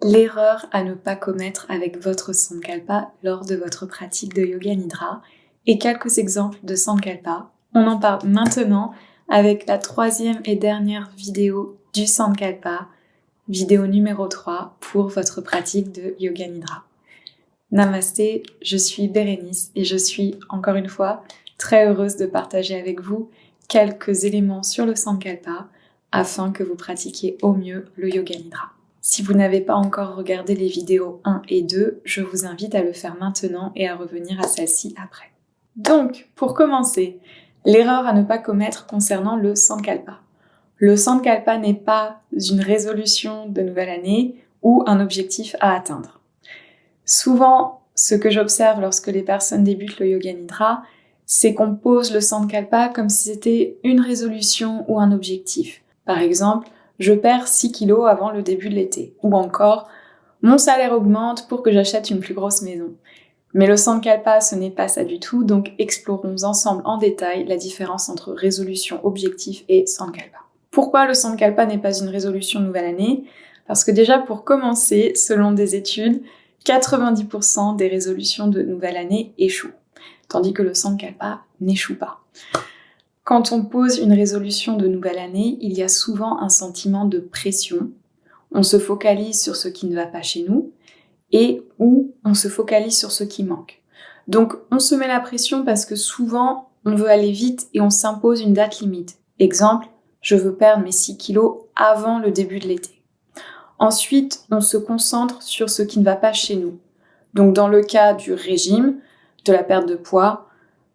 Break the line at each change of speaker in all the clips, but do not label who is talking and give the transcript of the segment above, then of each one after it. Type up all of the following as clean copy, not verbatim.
L'erreur à ne pas commettre avec votre Sankalpa lors de votre pratique de Yoga Nidra et quelques exemples de Sankalpa. On en parle maintenant avec la 3e et dernière vidéo du Sankalpa, vidéo numéro 3 pour votre pratique de Yoga Nidra. Namasté, je suis Bérénice et je suis encore une fois très heureuse de partager avec vous quelques éléments sur le Sankalpa afin que vous pratiquiez au mieux le Yoga Nidra. Si vous n'avez pas encore regardé les vidéos 1 et 2, je vous invite à le faire maintenant et à revenir à celle-ci après. Donc, pour commencer, l'erreur à ne pas commettre concernant le Sankalpa. Le Sankalpa n'est pas une résolution de nouvelle année ou un objectif à atteindre. Souvent, ce que j'observe lorsque les personnes débutent le Yoga Nidra, c'est qu'on pose le Sankalpa comme si c'était une résolution ou un objectif. Par exemple, je perds 6 kilos avant le début de l'été. Ou encore, mon salaire augmente pour que j'achète une plus grosse maison. Mais le Sankalpa, ce n'est pas ça du tout, donc explorons ensemble en détail la différence entre résolution, objectif et Sankalpa. Pourquoi le Sankalpa n'est pas une résolution de nouvelle année ? Parce que déjà, pour commencer, selon des études, 90% des résolutions de nouvelle année échouent, tandis que le Sankalpa n'échoue pas. Quand on pose une résolution de nouvelle année, il y a souvent un sentiment de pression. On se focalise sur ce qui ne va pas chez nous et ou on se focalise sur ce qui manque. Donc on se met la pression parce que souvent on veut aller vite et on s'impose une date limite. Exemple, je veux perdre mes 6 kilos avant le début de l'été. Ensuite, on se concentre sur ce qui ne va pas chez nous. Donc dans le cas du régime, de la perte de poids,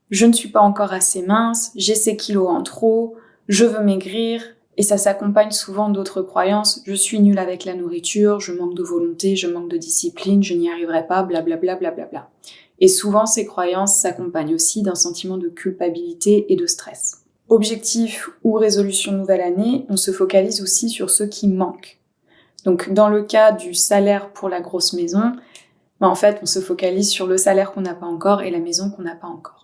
je ne suis pas encore assez mince, j'ai ces kilos en trop, je veux maigrir, et ça s'accompagne souvent d'autres croyances, je suis nulle avec la nourriture, je manque de volonté, je manque de discipline, je n'y arriverai pas, blablabla, blablabla. Et souvent ces croyances s'accompagnent aussi d'un sentiment de culpabilité et de stress. Objectif ou résolution nouvelle année, on se focalise aussi sur ce qui manque. Donc dans le cas du salaire pour la grosse maison, en fait on se focalise sur le salaire qu'on n'a pas encore et la maison qu'on n'a pas encore.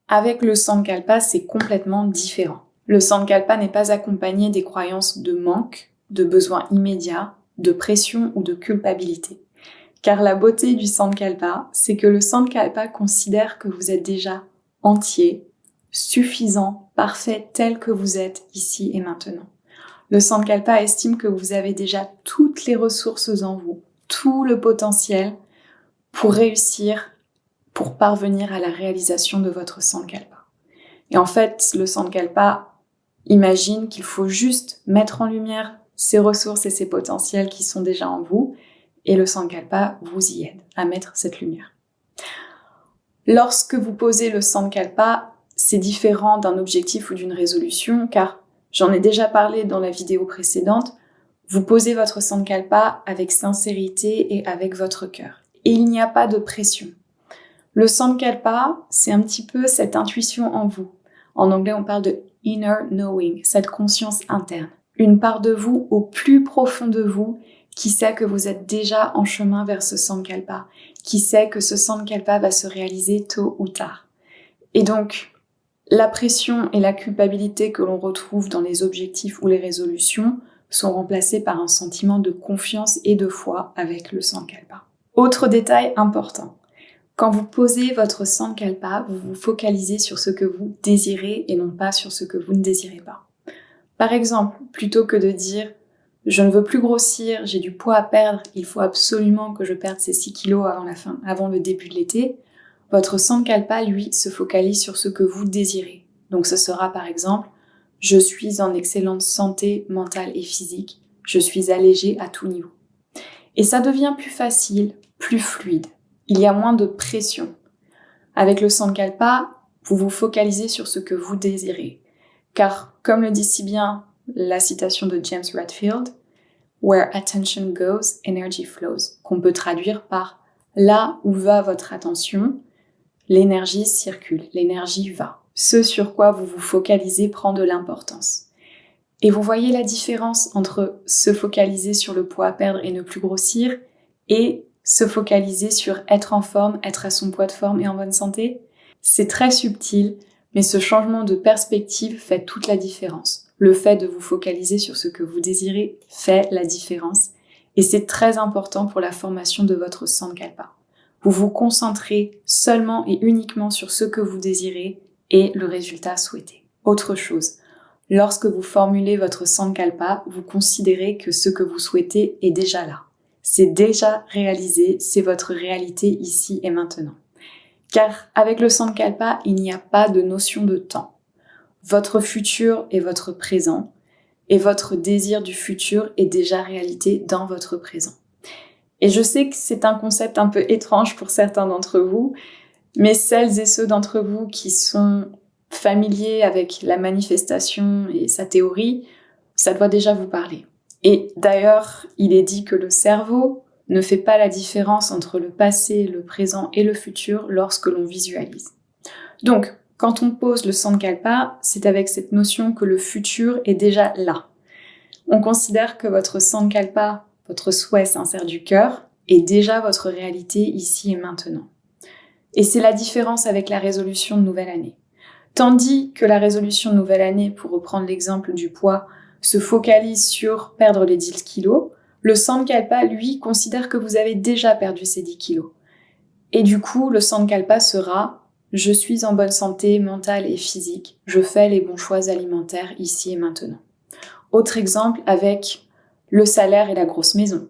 Avec le Sankalpa, c'est complètement différent. Le Sankalpa n'est pas accompagné des croyances de manque, de besoins immédiats, de pression ou de culpabilité. Car la beauté du Sankalpa, c'est que le Sankalpa considère que vous êtes déjà entier, suffisant, parfait tel que vous êtes ici et maintenant. Le Sankalpa estime que vous avez déjà toutes les ressources en vous, tout le potentiel pour réussir, pour parvenir à la réalisation de votre Sankalpa. Et en fait, le Sankalpa imagine qu'il faut juste mettre en lumière ces ressources et ces potentiels qui sont déjà en vous, et le Sankalpa vous y aide à mettre cette lumière. Lorsque vous posez le Sankalpa, c'est différent d'un objectif ou d'une résolution, car j'en ai déjà parlé dans la vidéo précédente, vous posez votre Sankalpa avec sincérité et avec votre cœur. Et il n'y a pas de pression. Le Sankalpa, c'est un petit peu cette intuition en vous. En anglais, on parle de inner knowing, cette conscience interne. Une part de vous au plus profond de vous qui sait que vous êtes déjà en chemin vers ce Sankalpa, qui sait que ce Sankalpa va se réaliser tôt ou tard. Et donc, la pression et la culpabilité que l'on retrouve dans les objectifs ou les résolutions sont remplacées par un sentiment de confiance et de foi avec le Sankalpa. Autre détail important. Quand vous posez votre Sankalpa, vous vous focalisez sur ce que vous désirez et non pas sur ce que vous ne désirez pas. Par exemple, plutôt que de dire « je ne veux plus grossir, j'ai du poids à perdre, il faut absolument que je perde ces 6 kilos avant le début de l'été », votre Sankalpa, lui, se focalise sur ce que vous désirez. Donc ce sera par exemple « je suis en excellente santé mentale et physique, je suis allégée à tout niveau ». Et ça devient plus facile, plus fluide. Il y a moins de pression. Avec le Sankalpa, vous vous focalisez sur ce que vous désirez. Car, comme le dit si bien la citation de James Redfield, « Where attention goes, energy flows », qu'on peut traduire par « là où va votre attention, l'énergie circule, l'énergie va ». Ce sur quoi vous vous focalisez prend de l'importance. Et vous voyez la différence entre se focaliser sur le poids à perdre et ne plus grossir et se focaliser sur être en forme, être à son poids de forme et en bonne santé. C'est très subtil, mais ce changement de perspective fait toute la différence. Le fait de vous focaliser sur ce que vous désirez fait la différence Et c'est très important pour la formation de votre Sankalpa. Vous vous concentrez seulement et uniquement sur ce que vous désirez et le résultat souhaité. Autre chose, lorsque vous formulez votre Sankalpa, vous considérez que ce que vous souhaitez est déjà là. C'est déjà réalisé, c'est votre réalité ici et maintenant. Car avec le Sankalpa, il n'y a pas de notion de temps. Votre futur est votre présent et votre désir du futur est déjà réalité dans votre présent. Et je sais que c'est un concept un peu étrange pour certains d'entre vous, mais celles et ceux d'entre vous qui sont familiers avec la manifestation et sa théorie, ça doit déjà vous parler. Et d'ailleurs, il est dit que le cerveau ne fait pas la différence entre le passé, le présent et le futur lorsque l'on visualise. Donc, quand on pose le Sankalpa, c'est avec cette notion que le futur est déjà là. On considère que votre Sankalpa, votre souhait sincère du cœur, est déjà votre réalité ici et maintenant. Et c'est la différence avec la résolution de nouvelle année. Tandis que la résolution de nouvelle année, pour reprendre l'exemple du poids, se focalise sur perdre les 10 kilos, le Sankalpa, lui, considère que vous avez déjà perdu ces 10 kilos. Et du coup, le Sankalpa sera « Je suis en bonne santé mentale et physique, je fais les bons choix alimentaires ici et maintenant ». Autre exemple avec le salaire et la grosse maison.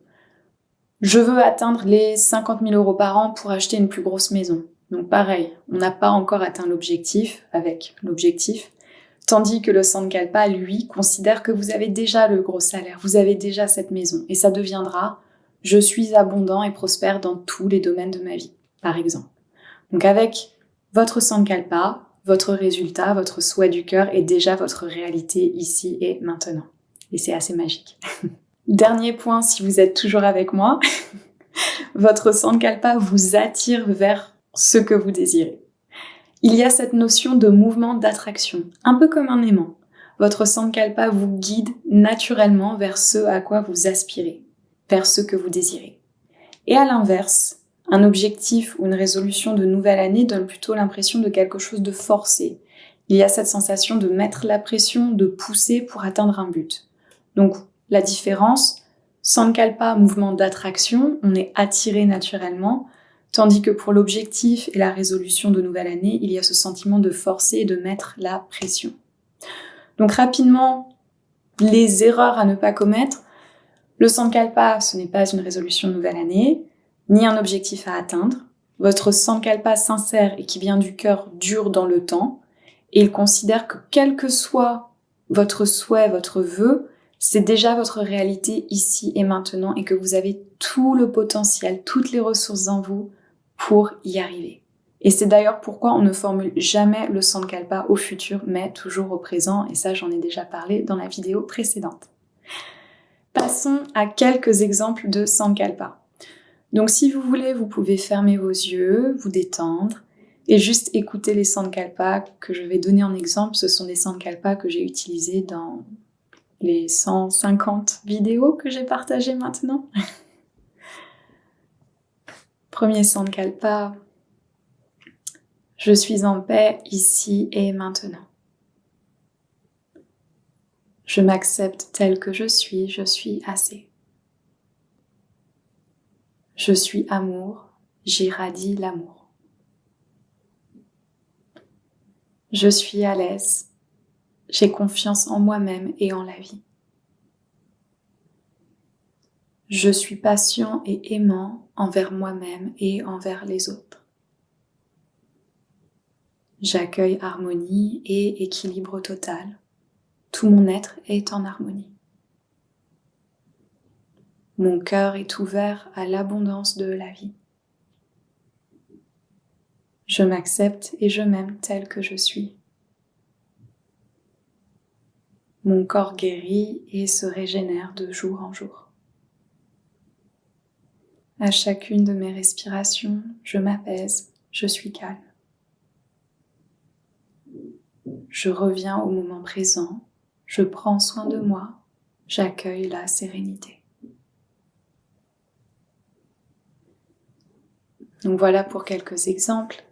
Je veux atteindre les 50 000 € par an pour acheter une plus grosse maison. Donc pareil, on n'a pas encore atteint l'objectif avec l'objectif, tandis que le Sankalpa, lui, considère que vous avez déjà le gros salaire, vous avez déjà cette maison, et ça deviendra « Je suis abondant et prospère dans tous les domaines de ma vie », par exemple. Donc avec votre Sankalpa, votre résultat, votre souhait du cœur est déjà votre réalité ici et maintenant. Et c'est assez magique. Dernier point, si vous êtes toujours avec moi, votre Sankalpa vous attire vers ce que vous désirez. Il y a cette notion de mouvement d'attraction, un peu comme un aimant. Votre Sankalpa vous guide naturellement vers ce à quoi vous aspirez, vers ce que vous désirez. Et à l'inverse, un objectif ou une résolution de nouvelle année donne plutôt l'impression de quelque chose de forcé. Il y a cette sensation de mettre la pression, de pousser pour atteindre un but. Donc, la différence, Sankalpa, mouvement d'attraction, on est attiré naturellement, tandis que pour l'objectif et la résolution de nouvelle année, il y a ce sentiment de forcer et de mettre la pression. Donc rapidement, les erreurs à ne pas commettre. Le Sankalpa, ce n'est pas une résolution de nouvelle année, ni un objectif à atteindre. Votre Sankalpa sincère et qui vient du cœur dure dans le temps, et il considère que quel que soit votre souhait, votre vœu, c'est déjà votre réalité ici et maintenant et que vous avez tout le potentiel, toutes les ressources en vous pour y arriver. Et c'est d'ailleurs pourquoi on ne formule jamais le Sankalpa au futur, mais toujours au présent, et ça j'en ai déjà parlé dans la vidéo précédente. Passons à quelques exemples de Sankalpa. Donc si vous voulez, vous pouvez fermer vos yeux, vous détendre, et juste écouter les Sankalpa que je vais donner en exemple. Ce sont des Sankalpa que j'ai utilisés dans les 150 vidéos que j'ai partagées maintenant. Premier Sankalpa, je suis en paix ici et maintenant. Je m'accepte tel que je suis assez. Je suis amour, j'irradie l'amour. Je suis à l'aise, j'ai confiance en moi-même et en la vie. Je suis patient et aimant envers moi-même et envers les autres. J'accueille harmonie et équilibre total. Tout mon être est en harmonie. Mon cœur est ouvert à l'abondance de la vie. Je m'accepte et je m'aime tel que je suis. Mon corps guérit et se régénère de jour en jour. À chacune de mes respirations, je m'apaise, je suis calme. Je reviens au moment présent, je prends soin de moi, j'accueille la sérénité. Donc voilà pour quelques exemples.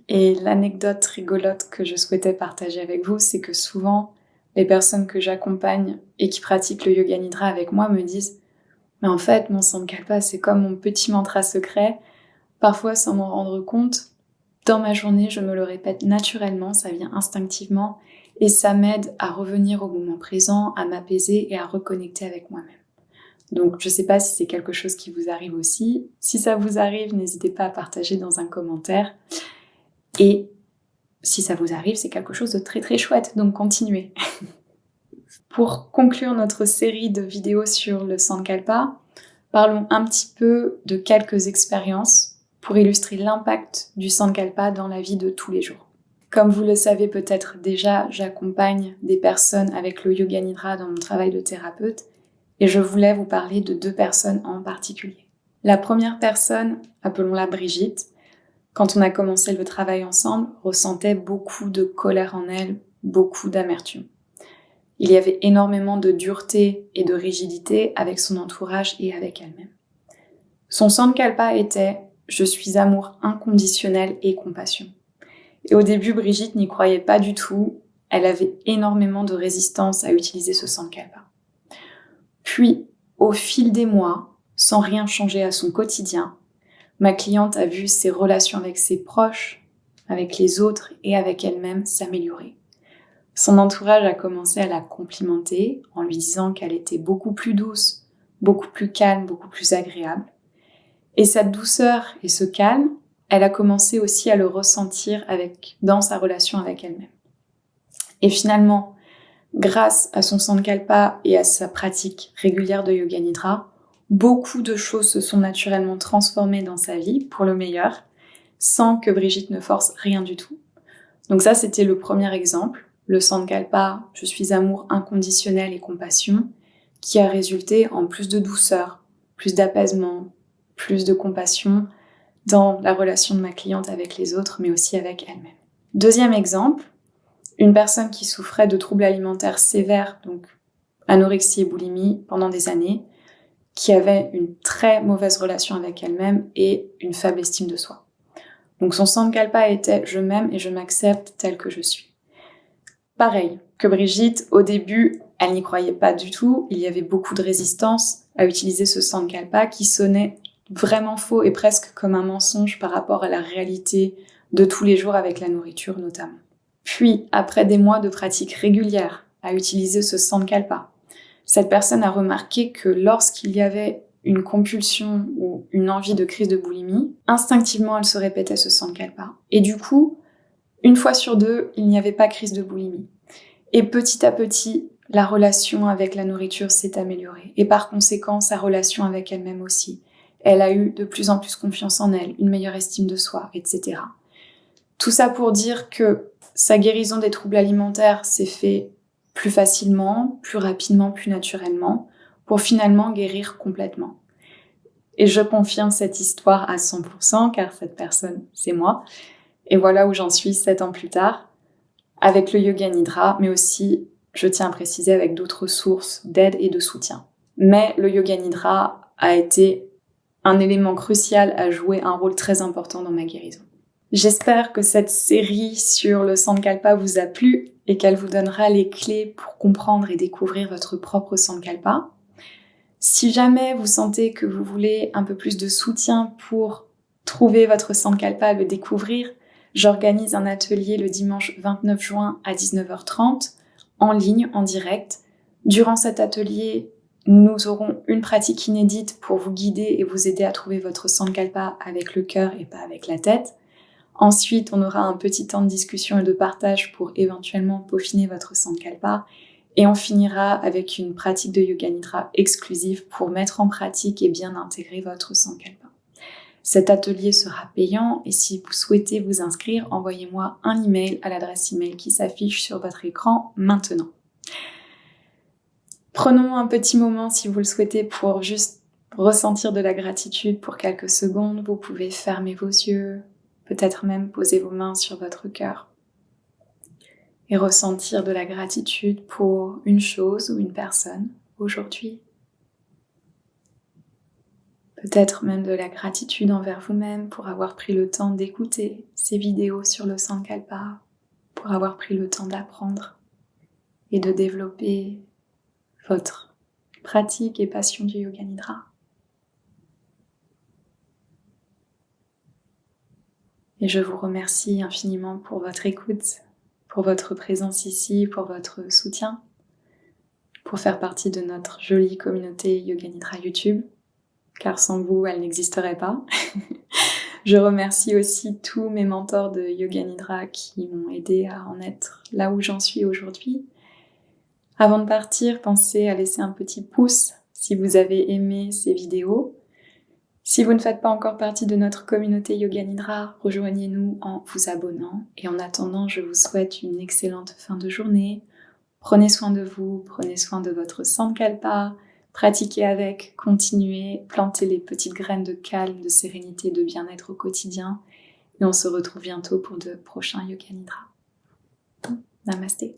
Et l'anecdote rigolote que je souhaitais partager avec vous, c'est que souvent, les personnes que j'accompagne et qui pratiquent le Yoga Nidra avec moi me disent Mais en fait, mon Sankalpa, c'est comme mon petit mantra secret. Parfois, sans m'en rendre compte, dans ma journée, je me le répète naturellement, ça vient instinctivement, et ça m'aide à revenir au moment présent, à m'apaiser et à reconnecter avec moi-même. Donc, je ne sais pas si c'est quelque chose qui vous arrive aussi. Si ça vous arrive, n'hésitez pas à partager dans un commentaire. Et si ça vous arrive, c'est quelque chose de très très chouette, donc continuez. Pour conclure notre série de vidéos sur le Sankalpa, parlons un petit peu de quelques expériences pour illustrer l'impact du Sankalpa dans la vie de tous les jours. Comme vous le savez peut-être déjà, j'accompagne des personnes avec le Yoga Nidra dans mon travail de thérapeute et je voulais vous parler de 2 personnes en particulier. La première personne, appelons-la Brigitte, quand on a commencé le travail ensemble, ressentait beaucoup de colère en elle, beaucoup d'amertume. Il y avait énormément de dureté et de rigidité avec son entourage et avec elle-même. Son Sankalpa était « Je suis amour inconditionnel et compassion ». Et au début, Brigitte n'y croyait pas du tout. Elle avait énormément de résistance à utiliser ce Sankalpa. Puis, au fil des mois, sans rien changer à son quotidien, ma cliente a vu ses relations avec ses proches, avec les autres et avec elle-même s'améliorer. Son entourage a commencé à la complimenter en lui disant qu'elle était beaucoup plus douce, beaucoup plus calme, beaucoup plus agréable. Et cette douceur et ce calme, elle a commencé aussi à le ressentir dans sa relation avec elle-même. Et finalement, grâce à son Sankalpa et à sa pratique régulière de Yoga Nidra, beaucoup de choses se sont naturellement transformées dans sa vie pour le meilleur, sans que Brigitte ne force rien du tout. Donc ça, c'était le premier exemple, le Sankalpa « Je suis amour inconditionnel et compassion », qui a résulté en plus de douceur, plus d'apaisement, plus de compassion dans la relation de ma cliente avec les autres, mais aussi avec elle-même. Deuxième exemple, une personne qui souffrait de troubles alimentaires sévères, donc anorexie et boulimie, pendant des années, qui avait une très mauvaise relation avec elle-même et une faible estime de soi. Donc son Sankalpa était « Je m'aime et je m'accepte tel que je suis ». Pareil que Brigitte, au début, elle n'y croyait pas du tout. Il y avait beaucoup de résistance à utiliser ce Sankalpa qui sonnait vraiment faux et presque comme un mensonge par rapport à la réalité de tous les jours avec la nourriture notamment. Puis, après des mois de pratique régulière à utiliser ce Sankalpa, cette personne a remarqué que lorsqu'il y avait une compulsion ou une envie de crise de boulimie, instinctivement elle se répétait ce Sankalpa. Et du coup, 1 fois sur 2, il n'y avait pas crise de boulimie. Et petit à petit, la relation avec la nourriture s'est améliorée. Et par conséquent, sa relation avec elle-même aussi. Elle a eu de plus en plus confiance en elle, une meilleure estime de soi, etc. Tout ça pour dire que sa guérison des troubles alimentaires s'est faite plus facilement, plus rapidement, plus naturellement, pour finalement guérir complètement. Et je confirme cette histoire à 100%, car cette personne, c'est moi. Et voilà où j'en suis 7 ans plus tard, avec le Yoga Nidra, mais aussi, je tiens à préciser, avec d'autres sources d'aide et de soutien. Mais le Yoga Nidra a été un élément crucial à jouer un rôle très important dans ma guérison. J'espère que cette série sur le Sankalpa vous a plu et qu'elle vous donnera les clés pour comprendre et découvrir votre propre Sankalpa. Si jamais vous sentez que vous voulez un peu plus de soutien pour trouver votre Sankalpa, le découvrir, j'organise un atelier le dimanche 29 juin à 19h30 en ligne, en direct. Durant cet atelier, nous aurons une pratique inédite pour vous guider et vous aider à trouver votre Sankalpa avec le cœur et pas avec la tête. Ensuite, on aura un petit temps de discussion et de partage pour éventuellement peaufiner votre Sankalpa. Et on finira avec une pratique de Yoga Nidra exclusive pour mettre en pratique et bien intégrer votre Sankalpa. Cet atelier sera payant et si vous souhaitez vous inscrire, envoyez-moi un email à l'adresse email qui s'affiche sur votre écran maintenant. Prenons un petit moment si vous le souhaitez pour juste ressentir de la gratitude pour quelques secondes. Vous pouvez fermer vos yeux, peut-être même poser vos mains sur votre cœur et ressentir de la gratitude pour une chose ou une personne aujourd'hui. Peut-être même de la gratitude envers vous-même pour avoir pris le temps d'écouter ces vidéos sur le Sankalpa, pour avoir pris le temps d'apprendre et de développer votre pratique et passion du Yoga Nidra. Et je vous remercie infiniment pour votre écoute, pour votre présence ici, pour votre soutien, pour faire partie de notre jolie communauté Yoga Nidra YouTube, car sans vous, elle n'existerait pas. Je remercie aussi tous mes mentors de Yoga Nidra qui m'ont aidé à en être là où j'en suis aujourd'hui. Avant de partir, pensez à laisser un petit pouce si vous avez aimé ces vidéos. Si vous ne faites pas encore partie de notre communauté Yoga Nidra, rejoignez-nous en vous abonnant. Et en attendant, je vous souhaite une excellente fin de journée. Prenez soin de vous, prenez soin de votre Sankalpa, pratiquez avec, continuez, plantez les petites graines de calme, de sérénité, de bien-être au quotidien. Et on se retrouve bientôt pour de prochains Yoga Nidra. Namasté.